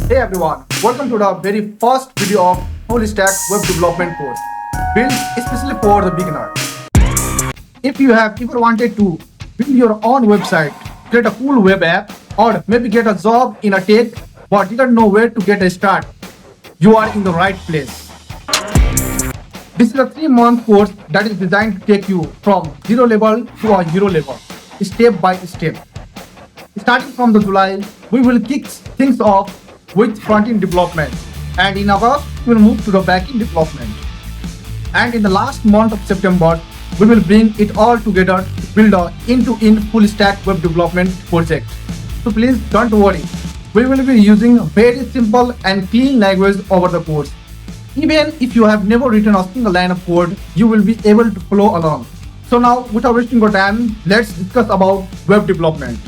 Hey everyone, welcome to the very first video of full stack web development course built especially for the beginner. If you have ever wanted to build your own website, create a cool web app, or maybe get a job in a tech but didn't know where to get a start, you are in the right place. This is a 3-month course that is designed to take you from zero level to a hero level, step by step. Starting from the July, we will kick things off with front-end development, and in August, we will move to the back-end development. And in the last month of September, we will bring it all together to build a end-to-end full-stack web development project. So please don't worry, we will be using very simple and clean language over the course. Even if you have never written a single line of code, you will be able to follow along. So now, without wasting your time, let's discuss about web development.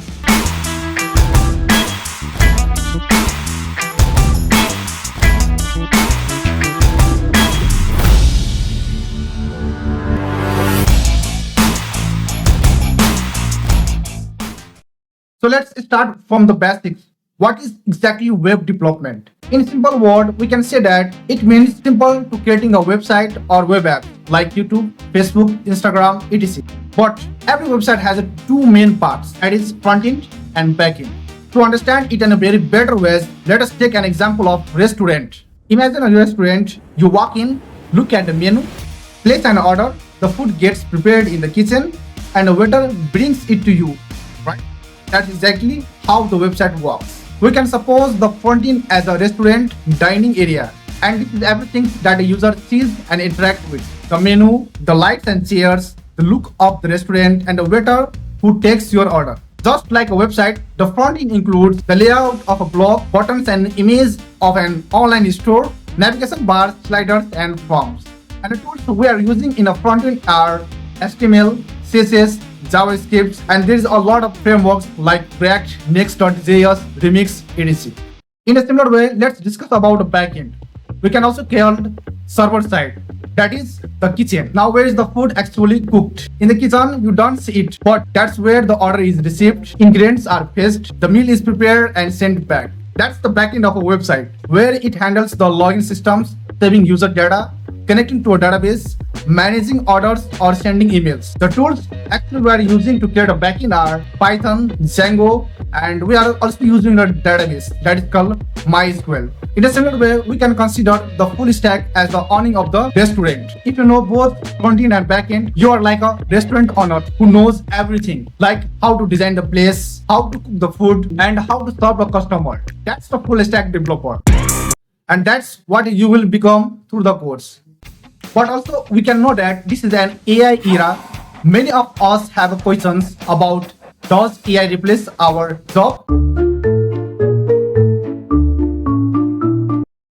So let's start from the basics. What is exactly web development? In simple word, we can say that it means simple to creating a website or web app like YouTube, Facebook, Instagram, etc. But every website has two main parts, that is front-end and back-end. To understand it in a very better way, let us take an example of restaurant. Imagine a restaurant, you walk in, look at the menu, place an order, the food gets prepared in the kitchen, and a waiter brings it to you, right? That's exactly how the website works. We can suppose the front end as a restaurant dining area, and this is everything that a user sees and interacts with. The menu, the lights and chairs, the look of the restaurant, and the waiter who takes your order. Just like a website, the front end includes the layout of a blog, buttons and image of an online store, navigation bars, sliders and forms. And the tools we are using in a front end are HTML, CSS, JavaScript, and there is a lot of frameworks like React, Next.js, Remix, etc. In a similar way, let's discuss about the backend. We can also call server side, that is the kitchen. Now, where is the food actually cooked? In the kitchen, you don't see it, but that's where the order is received, ingredients are fetched, the meal is prepared and sent back. That's the backend of a website, where it handles the login systems, saving user data, connecting to a database, managing orders or sending emails. The tools actually we are using to create a backend are Python, Django, and we are also using a database that is called MySQL. In a similar way, we can consider the full stack as the owning of the restaurant. If you know both front-end and back-end, you are like a restaurant owner who knows everything, like how to design the place, how to cook the food, and how to serve the customer. That's the full stack developer. And that's what you will become through the course. But also, we can know that this is an AI era. Many of us have questions about, does AI replace our job?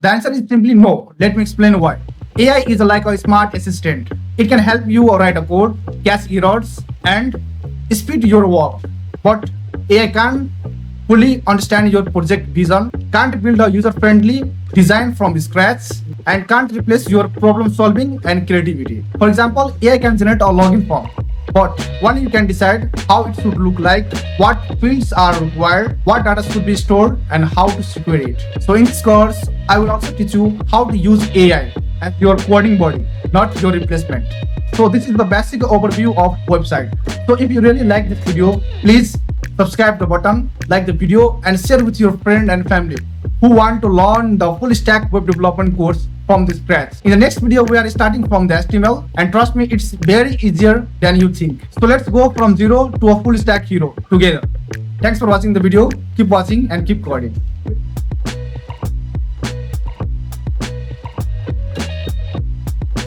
The answer is simply no. Let me explain why. AI is like a smart assistant. It can help you write a code, catch errors, and speed your work. But AI can't fully understand your project vision, can't build a user-friendly design from scratch, and can't replace your problem solving and creativity. For example, AI can generate a login form, but only you can decide how it should look like, what fields are required, what data should be stored, and how to secure it. So in this course, I will also teach you how to use AI as your coding body, not your replacement. So this is the basic overview of website. So if you really like this video, please subscribe the button, like the video, and share with your friend and family who want to learn the full stack web development course from the scratch. In the next video, we are starting from the HTML, and trust me, it's very easier than you think. So let's go from zero to a full stack hero together. Thanks for watching the video. Keep watching and keep coding.